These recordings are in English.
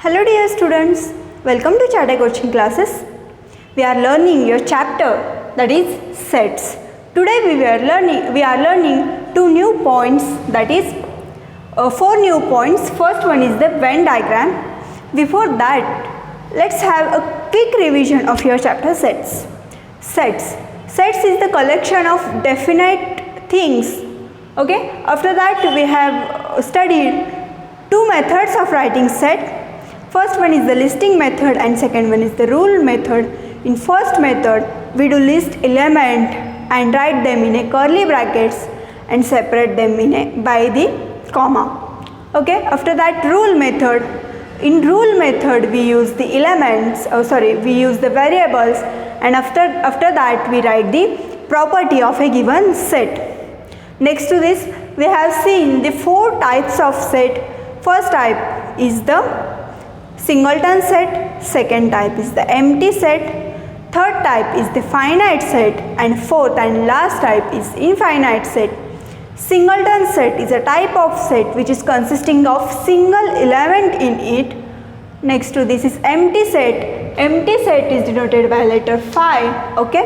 Hello dear students, welcome to Charter Coaching classes. We are learning your chapter, that is sets. Today we are learning two new points, that is four new points. First one is the Venn diagram. Before that, let's have a quick revision of your chapter sets. Sets is the collection of definite things. Okay, after that we have studied two methods of writing set. First one is the listing method and second one is the rule method. In first method, we do list element and write them in a curly brackets and separate them by the comma. Okay, after that rule method. In rule method, we use the we use the variables, and after that we write the property of a given set. Next to this, we have seen the four types of set. First type is the singleton set, second type is the empty set, third type is the finite set, and fourth and last type is infinite set. Singleton set is a type of set which is consisting of single element in it. Next to this is empty set. Empty set is denoted by letter phi, okay?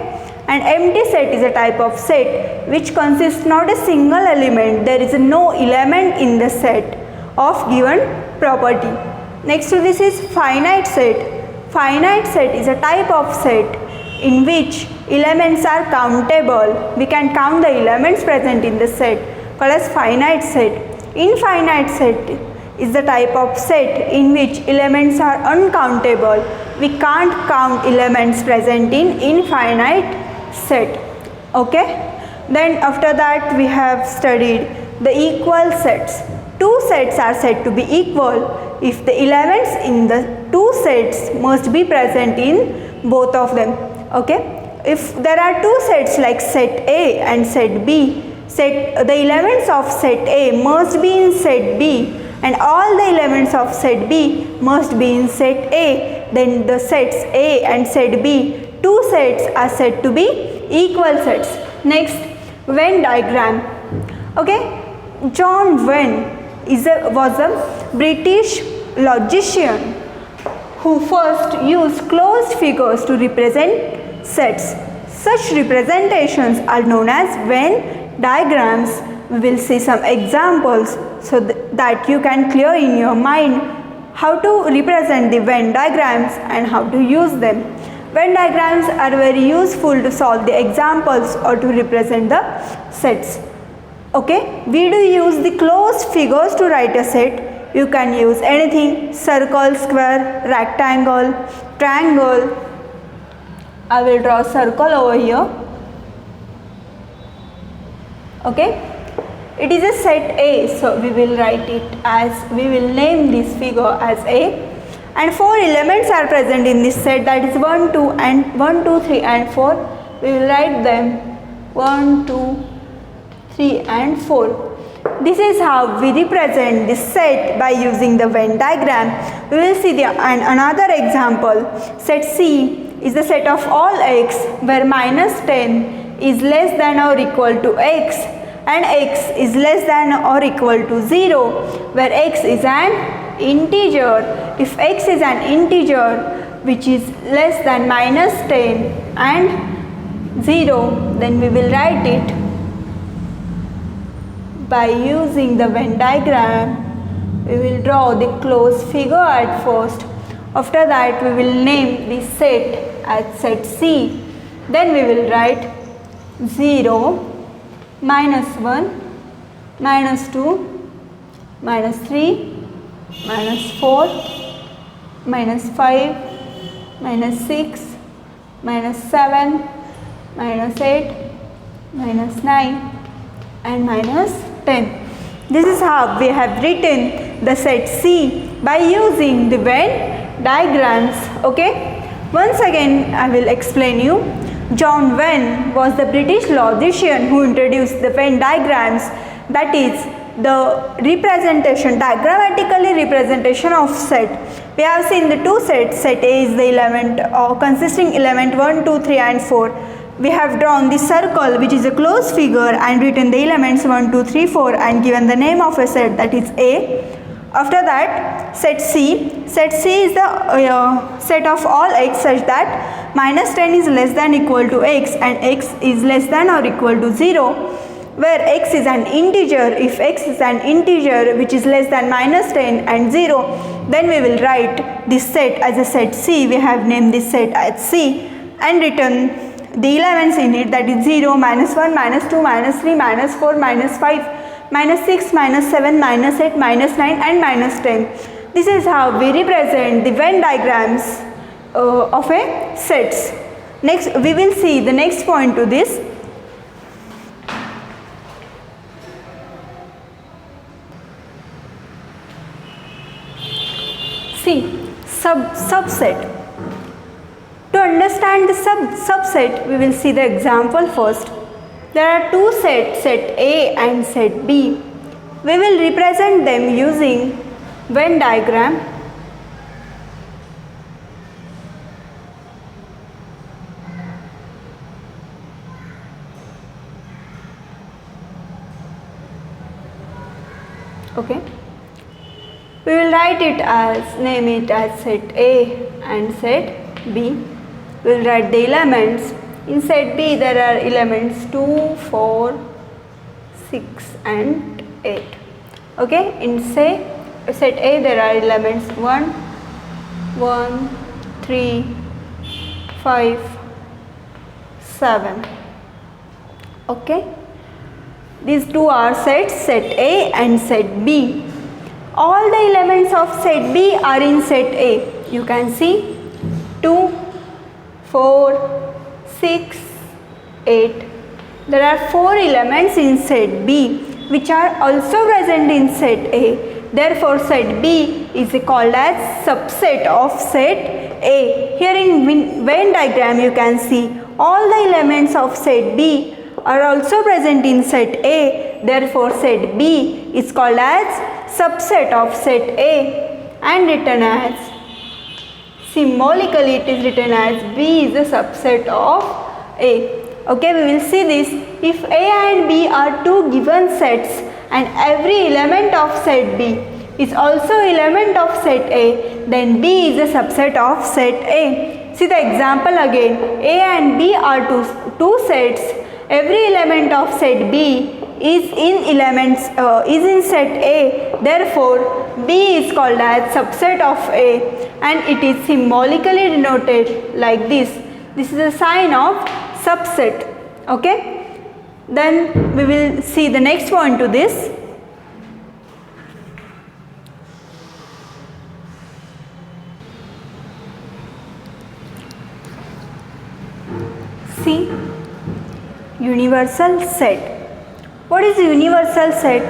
And empty set is a type of set which consists not a single element, there is no element in the set of given property. Next to this is finite set. Finite set is a type of set in which elements are countable. We can count the elements present in the set, called as finite set. Infinite set is the type of set in which elements are uncountable. We can't count elements present in infinite set. Okay? Then after that we have studied the equal sets. Two sets are said to be equal if the elements in the two sets must be present in both of them. Okay? If there are two sets like set A and set B, the elements of set A must be in set B and all the elements of set B must be in set A, then the sets A and set B, two sets are said to be equal sets. Next, Venn diagram. Okay? John Venn was a British logician who first used closed figures to represent sets. Such representations are known as Venn diagrams. We will see some examples so that you can clear in your mind how to represent the Venn diagrams and how to use them. Venn diagrams are very useful to solve the examples or to represent the sets. Okay, we do use the closed figures to write a set. You can use anything: circle, square, rectangle, triangle. I will draw a circle over here. Okay, it is a set A, so we will write it as, we will name this figure as A, and four elements are present in this set, that is 1, 2, 3 and 4. We will write them 1, 2, 3 and 4. This is how we represent this set by using the Venn diagram. We will see another example. Set C is the set of all x where minus 10 is less than or equal to x and x is less than or equal to 0, where x is an integer. If x is an integer which is less than minus 10 and 0, then we will write it by using the Venn diagram. We will draw the closed figure at first. After that we will name the set as set C. Then we will write 0, minus 1, minus 2, minus 3, minus 4, minus 5, minus 6, minus 7, minus 8, minus 9 and minus 10. This is how we have written the set C by using the Venn diagrams. Okay? Once again I will explain you. John Venn was the British logician who introduced the Venn diagrams, that is the representation, diagrammatically representation of set. We have seen the two sets. Set A is the element or consisting element 1, 2, 3 and 4. We have drawn the circle which is a closed figure and written the elements 1, 2, 3, 4 and given the name of a set, that is A. After that, set C. Set C is the set of all x such that minus 10 is less than equal to x and x is less than or equal to 0, where x is an integer. If x is an integer which is less than minus 10 and 0, then we will write this set as a set C. We have named this set as C and written the elements in it, that is 0, minus 1, minus 2, minus 3, minus 4, minus 5, minus 6, minus 7, minus 8, minus 9 and minus 10. This is how we represent the Venn diagrams of a sets. Next, we will see the next point to this. See, subset. To understand the subset, we will see the example first. There are two sets, set A and set B. We will represent them using Venn diagram. Okay. We will write it as, name it as set A and set B. We will write the elements. In set B there are elements 2, 4, 6 and 8. Okay, in set A there are elements 1, 3, 5, 7. Okay, these two are sets, set A and set B. All the elements of set B are in set A. You can see 2, 4, 6, 8. There are 4 elements in set B which are also present in set A. Therefore, set B is called as subset of set A. Here in Venn diagram you can see all the elements of set B are also present in set A. Therefore, set B is called as subset of set A and written as, symbolically it is written as B is a subset of A. Okay, we will see this. If A and B are two given sets and every element of set B is also element of set A, then B is a subset of set A. See the example again. A and B are two sets. Every element of set B is in set A. Therefore, B is called as subset of A and it is symbolically denoted like this. This is a sign of subset. Okay. Then we will see the next point to this. See, universal set. What is universal set?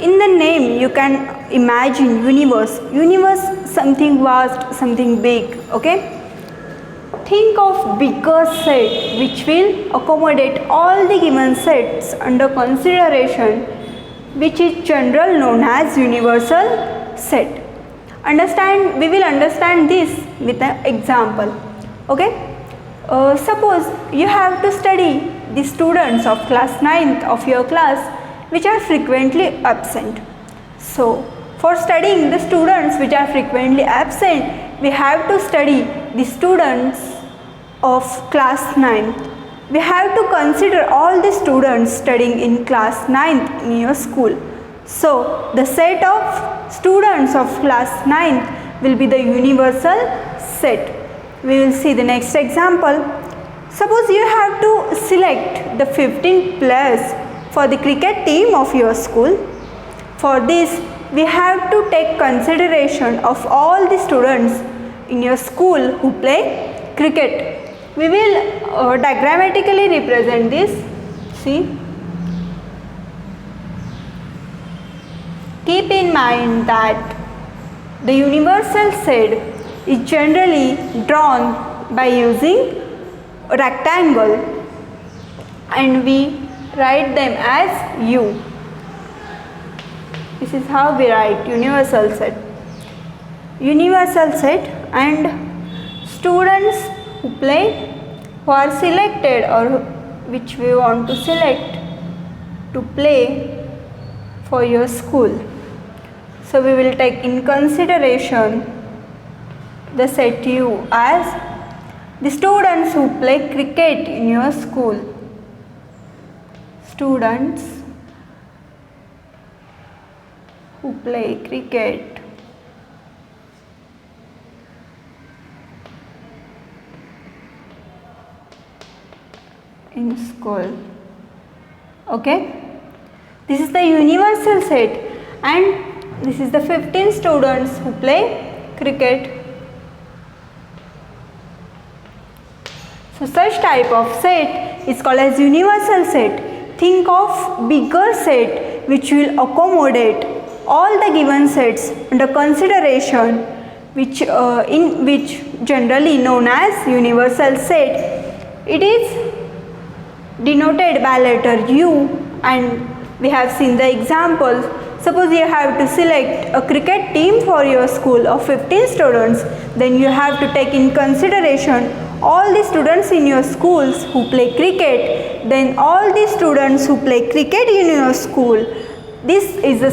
In the name you can imagine universe. Universe, something vast, something big. Okay. Think of bigger set which will accommodate all the given sets under consideration, which is generally known as universal set. We will understand this with an example. Okay. Suppose you have to study the students of class 9th of your class which are frequently absent. So, for studying the students which are frequently absent, we have to study the students of class 9th. We have to consider all the students studying in class 9th in your school. So, the set of students of class 9th will be the universal set. We will see the next example. Suppose you have to select the 15 players for the cricket team of your school. For this, we have to take consideration of all the students in your school who play cricket. We will diagrammatically represent this. See. Keep in mind that the universal set is generally drawn by using a rectangle and we write them as U. This is how we write universal set. Universal set and students who are selected or which we want to select to play for your school. So we will take in consideration the set U as the students who play cricket in your school. Students who play cricket in school. Okay, this is the universal set, and this is the 15 students who play cricket. So such type of set is called as universal set. Think of bigger set which will accommodate all the given sets under consideration, which generally known as universal set. It is denoted by letter U, and we have seen the examples. Suppose you have to select a cricket team for your school of 15 students, then you have to take in consideration all the students in your schools who play cricket. Then all the students who play cricket in your school, this is a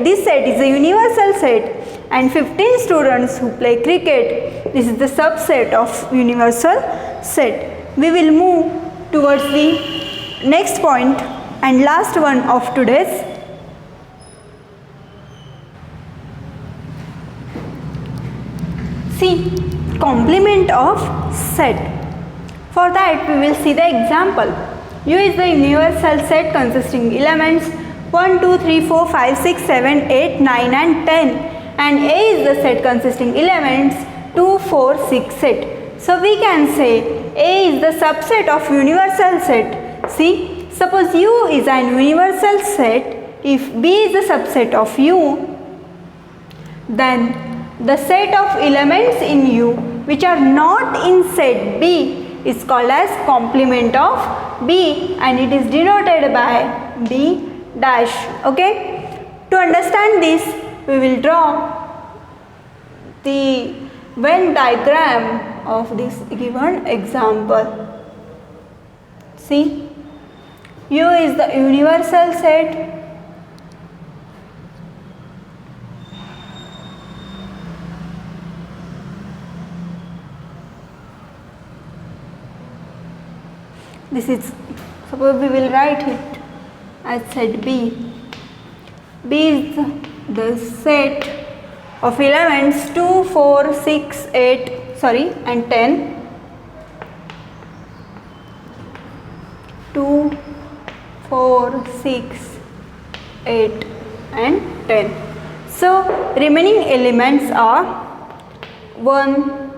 this set is a universal set, and 15 students who play cricket, this is the subset of universal set. We will move towards the next point and last one of today's. See, complement of set. For that we will see the example. U is the universal set consisting elements 1, 2, 3, 4, 5, 6, 7, 8, 9 and 10, and A is the set consisting elements 2, 4, 6 set. So we can say A is the subset of universal set. See, suppose U is an universal set. If B is the subset of U, then the set of elements in U which are not in set B is called as complement of B, and it is denoted by B dash. Okay. To understand this, we will draw the Venn diagram of this given example. See, U is the universal set. This is, suppose we will write it as set B. B is the set of elements 2, 4, 6, 8, and 10. 2, 4, 6, 8 and 10. So remaining elements are 1,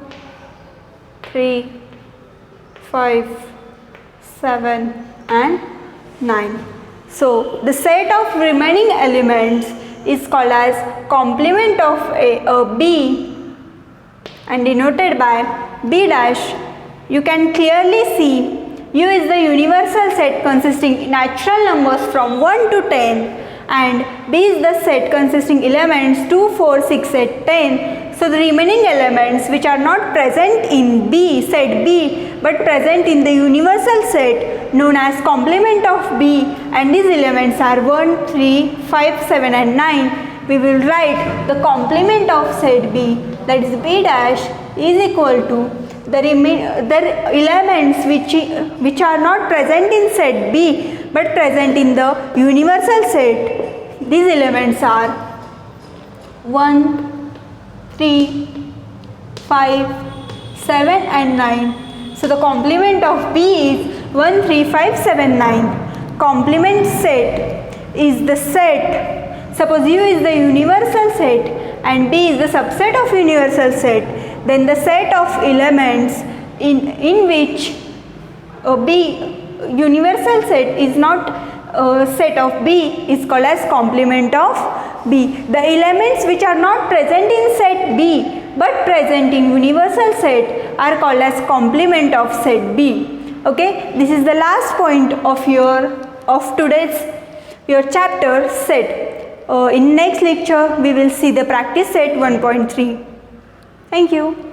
3, 5, 7 and 9. So the set of remaining elements is called as complement of B and denoted by B dash. You can clearly see U is the universal set consisting natural numbers from 1 to 10, and B is the set consisting elements 2, 4, 6, 8, 10. So the remaining elements which are not present in B, set B, but present in the universal set known as complement of B, and these elements are 1, 3, 5, 7 and 9. We will write the complement of set B, that is B dash, is equal to the elements which are not present in set B but present in the universal set. These elements are 1, 3, 5, 7 and 9. So the complement of B is 1, 3, 5, 7, 9. Complement set is the set. Suppose U is the universal set and B is the subset of universal set. Then the set of elements in which B universal set is not set of B is called as complement of B. The elements which are not present in set B but present in universal set are called as complement of set B. Okay, this is the last point of today's chapter set. In next lecture we will see the practice set 1.3. Thank you.